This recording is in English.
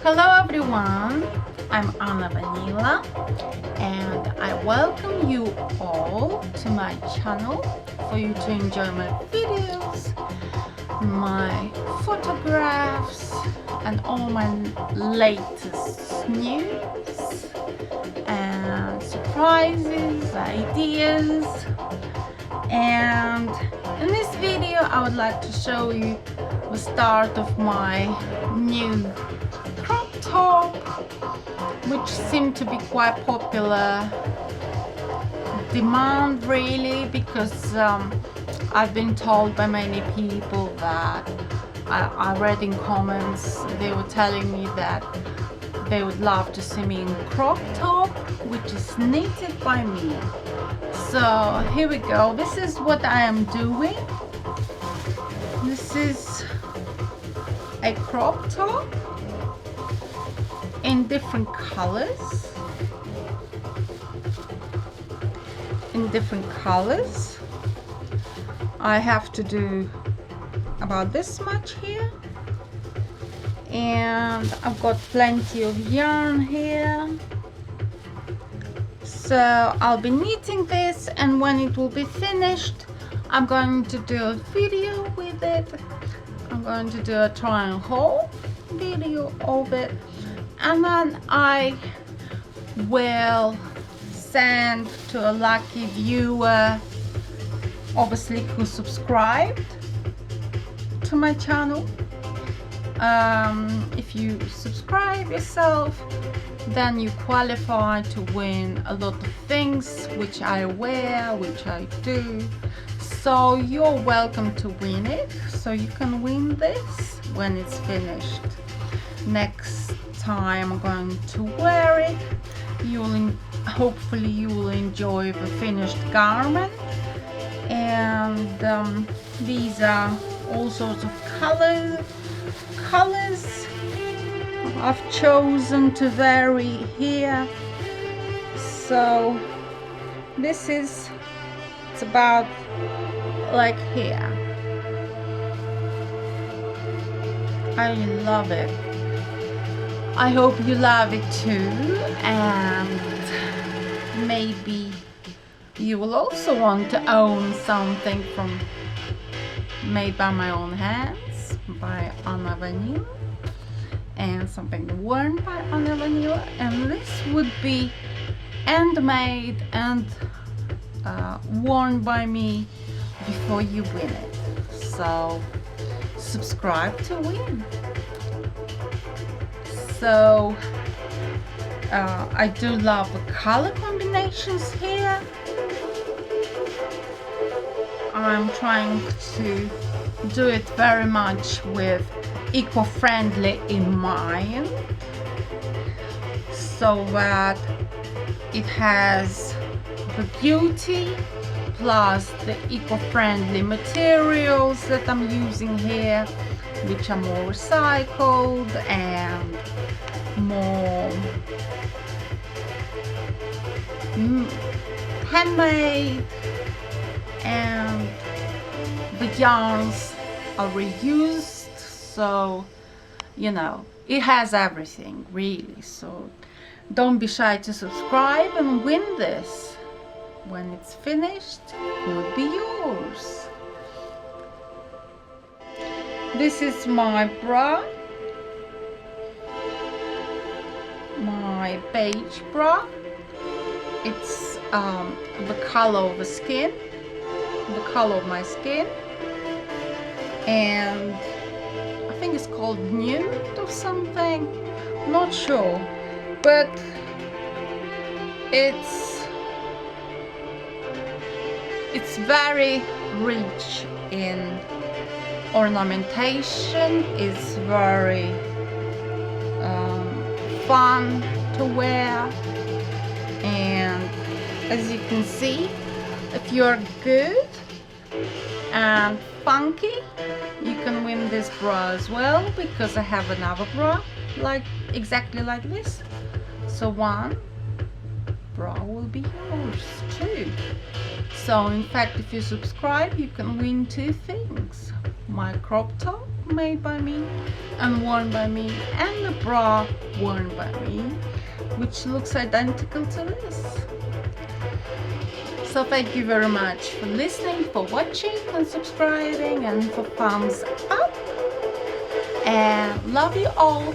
Hello everyone, I'm Vanila and I welcome you all to my channel for you to enjoy my videos, my photographs and all my latest news and surprises, ideas. And in this video I would like to show you the start of my new crop top, which seemed to be quite popular demand really, because I've been told by many people that I read in comments, they were telling me that they would love to see me in crop top, which is knitted by me. So here we go. This is what I am doing. This is a crop top in different colors. I have to do about this much here, and I've got plenty of yarn here. So I'll be knitting this, and when it will be finished I'm going to do a video with it. I'm going to do a try and haul video of it, and then I will send to a lucky viewer, obviously, who subscribed to my channel. If you subscribe yourself, then you qualify to win a lot of things which I wear, which I do. So you're welcome to win it. So you can win this when it's finished. Next time I'm going to wear it, hopefully you will enjoy the finished garment. And these are all sorts of colors I've chosen to vary here. So this is, it's about like here. I love it. I hope you love it too, and maybe you will also want to own something from made by my own hands by Vanila, and something worn by Vanila, and this would be handmade and worn by me before you win it. So subscribe to win. So I do love the color combinations here. I'm trying to do it very much with eco-friendly in mind, so that it has the beauty plus the eco-friendly materials that I'm using here, which are more recycled and more handmade, and the yarns are reused, so you know, it has everything really. So don't be shy to subscribe and win this. When it's finished, it will be yours. This is my bra, my beige bra. It's the color of the skin, the color of my skin, and I think it's called nude or something, not sure, but it's very rich in ornamentation. It's very fun to wear, and as you can see, if you're good and funky, you can win this bra as well, because I have another bra like exactly like this. So one bra will be yours too. So in fact, if you subscribe, you can win two things: my crop top, made by me and worn by me, and the bra worn by me, which looks identical to this. So thank you very much for listening, for watching and subscribing, and for thumbs up, and love you all.